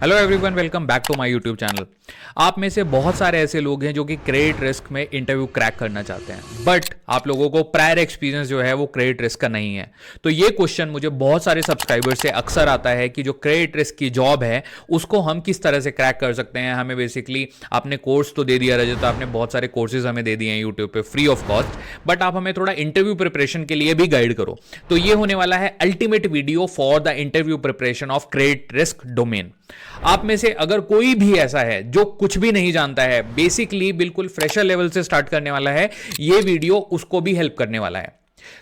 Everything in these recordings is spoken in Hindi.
Hello everyone, welcome back to my YouTube channel. आप में से बहुत सारे ऐसे लोग हैं जो कि क्रेडिट रिस्क में इंटरव्यू क्रैक करना चाहते हैं, बट आप लोगों को प्रायर एक्सपीरियंस जो है वो क्रेडिट रिस्क का नहीं है। तो ये क्वेश्चन मुझे बहुत सारे सब्सक्राइबर से अक्सर आता है कि जो क्रेडिट रिस्क की जॉब है उसको हम किस तरह से क्रैक कर सकते हैं। हमें बेसिकली आपने कोर्स तो दे दिया रजत, आपने बहुत सारे कोर्सेज हमें दे दिए हैं यूट्यूब पे फ्री ऑफ कॉस्ट, बट आप हमें थोड़ा इंटरव्यू प्रिपरेशन के लिए भी गाइड करो। तो ये होने वाला है ultimate video for the interview preparation of credit risk domain. आप में से अगर कोई भी ऐसा है जो कुछ भी नहीं जानता है, बेसिकली बिल्कुल फ्रेशर लेवल से स्टार्ट करने वाला है, ये वीडियो उसको भी हेल्प करने वाला है।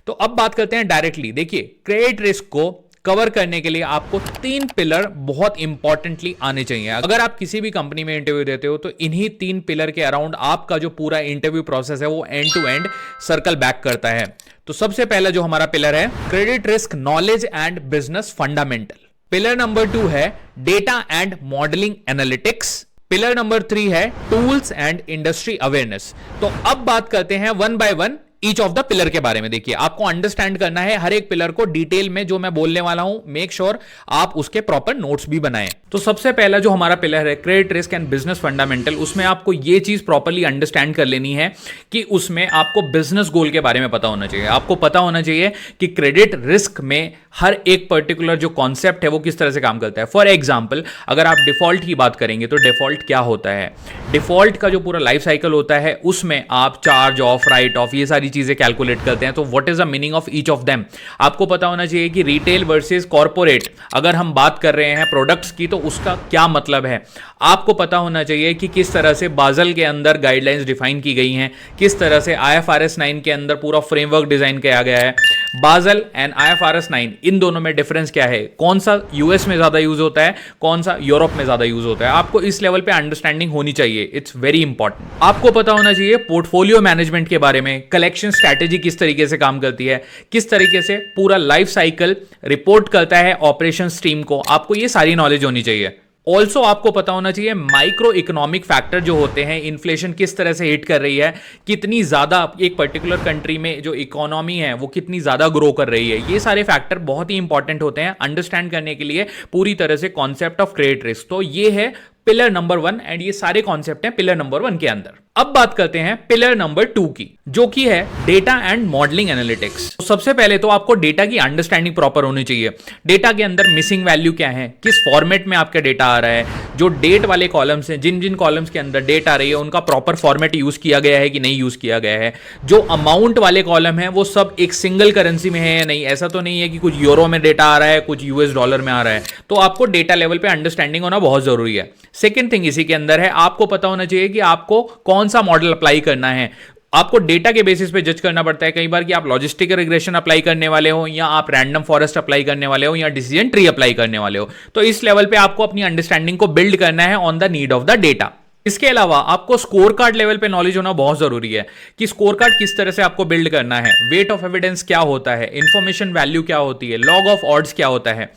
तो अब बात करते हैं डायरेक्टली। देखिए, क्रेडिट रिस्क को कवर करने के लिए आपको 3 पिलर बहुत इंपॉर्टेंटली आने चाहिए। अगर आप किसी भी कंपनी में इंटरव्यू देते हो तो इन्हीं 3 पिलर के अराउंड आपका जो पूरा इंटरव्यू प्रोसेस है वो end to end circle back करता है। तो सबसे पहला जो हमारा पिलर है, credit risk knowledge and business fundamental. Pillar number 2 है data and modelling analytics. Pillar number 3 है टूल्स एंड इंडस्ट्री अवेयरनेस। तो अब बात करते हैं one by one each of the pillar के बारे में। देखिए, आपको अंडरस्टैंड करना है हर एक पिलर को डिटेल में। जो मैं बोलने वाला हूं, मेक श्योर आप उसके प्रॉपर नोट्स भी बनाएं। तो सबसे पहला जो हमारा पिलर है credit risk and business fundamental, उसमें आपको यह चीज प्रॉपरली अंडरस्टैंड कर लेनी है कि उसमें आपको बिजनेस गोल के बारे में पता होना चाहिए। आपको पता होना चाहिए कि क्रेडिट रिस्क में हर एक पर्टिकुलर जो कॉन्सेप्ट है वो किस तरह से काम करता है। फॉर एग्जाम्पल, अगर आप डिफॉल्ट की बात करेंगे तो डिफॉल्ट क्या होता है, डिफॉल्ट का जो पूरा लाइफ साइकिल होता है उसमें आप चार्ज ऑफ, राइट ऑफ, ये सारी चीजें कैलकुलेट करते हैं। तो what is the meaning of each of them, आपको पता होना चाहिए कि रिटेल वर्सेस कॉर्पोरेट अगर हम बात कर रहे हैं प्रोडक्ट्स की तो उसका क्या मतलब है। आपको पता होना चाहिए कि किस तरह से बाजल के अंदर गाइडलाइंस डिफाइन की गई हैं, किस तरह से IFRS 9 के अंदर पूरा फ्रेमवर्क डिजाइन किया गया है। बाजल एंड IFRS 9, इन दोनों में डिफरेंस क्या है, कौन सा यूएस में ज्यादा यूज होता है, कौन सा यूरोप में ज्यादा यूज होता है। आपको इस लेवल पे अंडरस्टैंडिंग होनी चाहिए, इट्स वेरी इंपॉर्टेंट। आपको पता होना चाहिए पोर्टफोलियो मैनेजमेंट के बारे में, कलेक्शन स्ट्रैटेजी किस तरीके से काम करती है, किस तरीके से पूरा लाइफ साइकिल रिपोर्ट करता है ऑपरेशन टीम को। आपको ये सारी नॉलेज होनी चाहिए। ऑल्सो आपको पता होना चाहिए माइक्रो इकोनॉमिक फैक्टर जो होते हैं, इन्फ्लेशन किस तरह से हिट कर रही है, कितनी ज्यादा एक पर्टिकुलर कंट्री में जो इकोनॉमी है वो कितनी ज्यादा ग्रो कर रही है। ये सारे फैक्टर बहुत ही इंपॉर्टेंट होते हैं अंडरस्टैंड करने के लिए पूरी तरह से कॉन्सेप्ट ऑफ क्रेडिट रिस्क। तो ये है पिलर नंबर 1 एंड ये सारे कॉन्सेप्ट हैं पिलर नंबर 1 के अंदर। अब बात करते हैं पिलर नंबर 2 की, जो की है डेटा एंड मॉडलिंग एनालिटिक्स। तो सबसे पहले तो आपको डेटा की अंडरस्टैंडिंग प्रॉपर होनी चाहिए। डेटा के अंदर मिसिंग वैल्यू क्या है, किस फॉर्मेट में आपका डेटा आ रहा है, जो डेट वाले कॉलम्स हैं, जिन जिन कॉलम्स के अंदर डेट आ रही है उनका प्रॉपर फॉर्मेट यूज किया गया है कि नहीं यूज किया गया है। जो अमाउंट वाले कॉलम है वो सब एक सिंगल करेंसी में है या नहीं, ऐसा तो नहीं है कि कुछ यूरो में डेटा आ रहा है, कुछ US डॉलर में आ रहा है। तो आपको डेटा लेवल पे अंडरस्टैंडिंग होना बहुत जरूरी है। सेकेंड थिंग इसी के अंदर है, आपको पता होना चाहिए कि आपको कौन सा मॉडल अप्लाई करना है। आपको डेटा के बेसिस पे जज करना पड़ता है कई बार कि आप लॉजिस्टिक रिग्रेशन अप्लाई करने वाले हो, या आप रैंडम फॉरेस्ट अप्लाई करने वाले हो, या डिसीजन ट्री अप्लाई करने वाले हो। तो इस लेवल पे आपको अपनी अंडरस्टैंडिंग को बिल्ड करना है on the need of the data. इसके अलावा आपको स्कोर कार्ड लेवल पे नॉलेज होना बहुत जरूरी है कि स्कोर कार्ड किस तरह से आपको बिल्ड करना है, वेट ऑफ एविडेंस क्या होता है, इंफॉर्मेशन वैल्यू क्या होती है, लॉग ऑफ ऑड्स क्या होता है।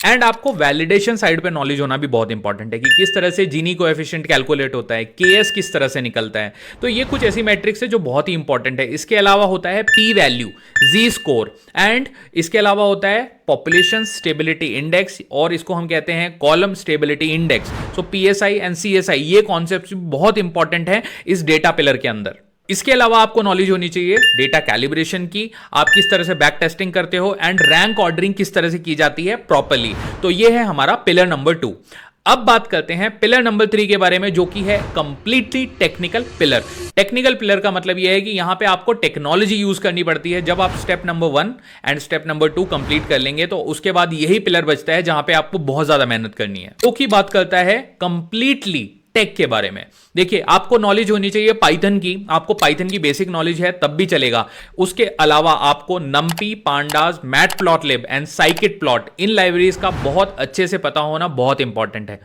एंड आपको वैलिडेशन साइड पे नॉलेज होना भी बहुत इंपॉर्टेंट है कि किस तरह से जीनी कोएफिशिएंट कैलकुलेट होता है, केएस किस तरह से निकलता है। तो ये कुछ ऐसी मैट्रिक्स है जो बहुत ही इंपॉर्टेंट है। इसके अलावा होता है P value, Z score, and इसके अलावा होता है पॉपुलेशन स्टेबिलिटी इंडेक्स, और इसको हम कहते हैं column stability index. So PSI and CSI, ये कॉन्सेप्ट बहुत इंपॉर्टेंट है इस डेटा पिलर के अंदर। इसके अलावा आपको नॉलेज होनी चाहिए डेटा कैलिब्रेशन की, आप किस तरह से बैक टेस्टिंग करते हो, एंड रैंक ऑर्डरिंग किस तरह से की जाती है प्रॉपरली। तो ये है हमारा पिलर नंबर 2। अब बात करते हैं पिलर नंबर 3 के बारे में, जो कि है completely technical pillar. Technical pillar का मतलब यह है कि यहां पे आपको टेक्नोलॉजी यूज करनी पड़ती है। जब आप step number 1 and step number 2 complete कर लेंगे तो उसके बाद यही पिलर बचता है जहां पे आपको बहुत ज्यादा मेहनत करनी है। तो की बात करता है कंप्लीटली टेक के बारे में। देखिए, आपको नॉलेज होनी चाहिए पाइथन की, आपको पाइथन की बेसिक नॉलेज है तब भी चलेगा। उसके अलावा आपको NumPy, pandas, Matplotlib and scikit plot, इन लाइब्रेरीज का बहुत अच्छे से पता होना बहुत इंपॉर्टेंट है।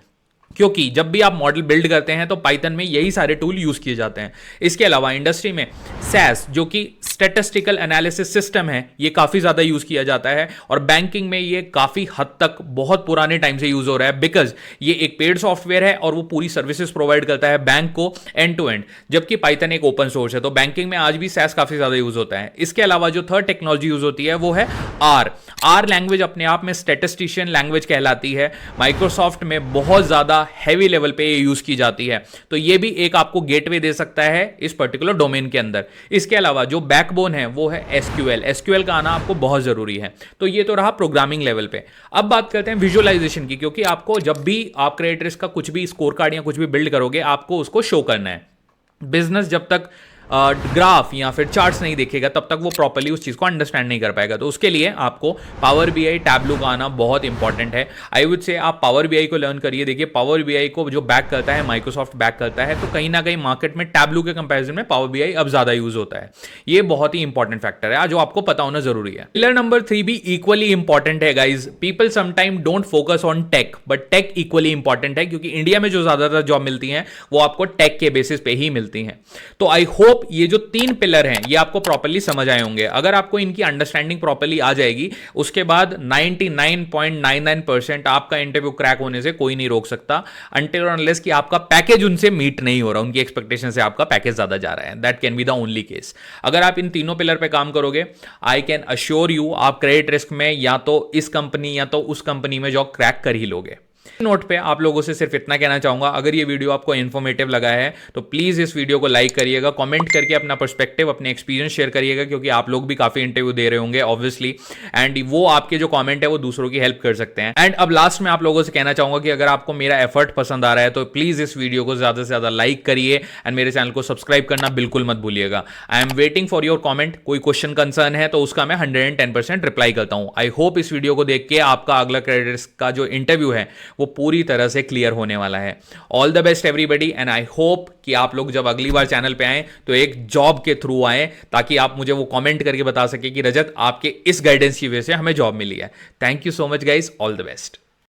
क्योंकि जब भी आप मॉडल बिल्ड करते हैं तो पाइथन में यही सारे टूल यूज किए जाते हैं। इसके अलावा इंडस्ट्री में SAS जो कि स्टैटिस्टिकल एनालिसिस सिस्टम है, ये काफी ज्यादा यूज किया जाता है, और बैंकिंग में ये काफी हद तक बहुत पुराने टाइम से यूज हो रहा है, बिकॉज ये एक पेड सॉफ्टवेयर है और वो पूरी सर्विसेज प्रोवाइड करता है बैंक को एंड टू एंड, जबकि पाइथन एक ओपन सोर्स है। तो बैंकिंग में आज भी SAS काफी ज्यादा यूज होता है। इसके अलावा जो थर्ड टेक्नोलॉजी यूज होती है वो है आर लैंग्वेज अपने आप में स्टैटिस्टिशियन लैंग्वेज कहलाती है। माइक्रोसॉफ्ट में बहुत ज्यादा हैवी लेवल पे ये यूज की जाती है, तो ये भी एक आपको गेटवे दे सकता है इस पर्टिकुलर डोमेन के अंदर। इसके अलावा जो बैकबोन है वो है एसक्यूएल का आना आपको बहुत जरूरी है। तो ये तो रहा प्रोग्रामिंग लेवल पे। अब बात करते हैं विजुअलाइजेशन की, क्योंकि आपको जब भी आप क्रेडिट रिस्क का कुछ भी स्कोर कार्ड या कुछ भी बिल्ड करोगे, आपको उसको शो करना है। बिजनेस जब तक ग्राफ या फिर चार्ट्स नहीं देखेगा तब तक वो प्रॉपर्ली उस चीज को अंडरस्टैंड नहीं कर पाएगा। तो उसके लिए आपको पावर बीआई टैब्लू का आना बहुत इंपॉर्टेंट है। आई वुड से आप पावर बीआई को लर्न करिए। देखिए पावर बीआई को जो बैक करता है, माइक्रोसॉफ्ट बैक करता है, तो कहीं ना कहीं मार्केट में टैब्लू के कंपैरिजन में पावर बीआई अब ज्यादा यूज होता है। ये बहुत ही इंपॉर्टेंट फैक्टर है जो आपको पता होना जरूरी है। पिलर नंबर 3 भी इक्वली इंपॉर्टेंट है guys. People sometime don't focus on tech, but tech equally important है, क्योंकि इंडिया में जो ज्यादातर जॉब मिलती है वो आपको टेक के बेसिस पे ही मिलती है। तो आई होप ये जो 3 पिलर हैं ये आपको प्रॉपर्ली समझ आए होंगे। अगर आपको इनकी अंडरस्टैंडिंग प्रॉपर्ली आ जाएगी, उसके बाद 99.99% आपका इंटरव्यू क्रैक होने से कोई नहीं रोक सकता, अनटिल और अनलेस कि आपका पैकेज उनसे मीट नहीं हो रहा, उनकी एक्सपेक्टेशन से आपका पैकेज ज्यादा जा रहा है। That can be the only case. अगर आप इन तीनों पिलर पे काम करोगे, आई कैन अश्योर यू आप क्रेडिट रिस्क में या तो इस कंपनी या तो उस कंपनी में जॉब क्रैक कर ही लोगे। नोट पे आप लोगों से सिर्फ इतना कहना चाहूंगा, अगर ये वीडियो आपको इन्फॉर्मेटिव लगा है तो प्लीज इस वीडियो को लाइक करिएगा, कमेंट करके अपना पर्सपेक्टिव, अपने एक्सपीरियंस शेयर करिएगा, क्योंकि आप लोग भी काफी इंटरव्यू दे रहे होंगे ऑब्वियसली, एंड वो आपके जो कमेंट है वो दूसरों की हेल्प कर सकते हैं। एंड अब लास्ट में आप लोगों से कहना चाहूंगा कि अगर आपको मेरा एफर्ट पसंद आ रहा है तो प्लीज इस वीडियो को ज्यादा से ज्यादा लाइक करिए एंड मेरे चैनल को सब्सक्राइब करना बिल्कुल मत भूलिएगा। I am waiting for your comment. कोई क्वेश्चन कंसर्न है तो उसका मैं 110% रिप्लाई करता हूं। आई होप इस वीडियो को देख के आपका अगला क्रेडिट रिस्क का जो इंटरव्यू है वो पूरी तरह से क्लियर होने वाला है। All the best everybody, and I hope कि आप लोग जब अगली बार चैनल पे आए तो एक जॉब के थ्रू आए, ताकि आप मुझे वो कमेंट करके बता सके कि रजत आपके इस गाइडेंस की वजह से हमें जॉब मिली है। Thank you so much guys, all the best.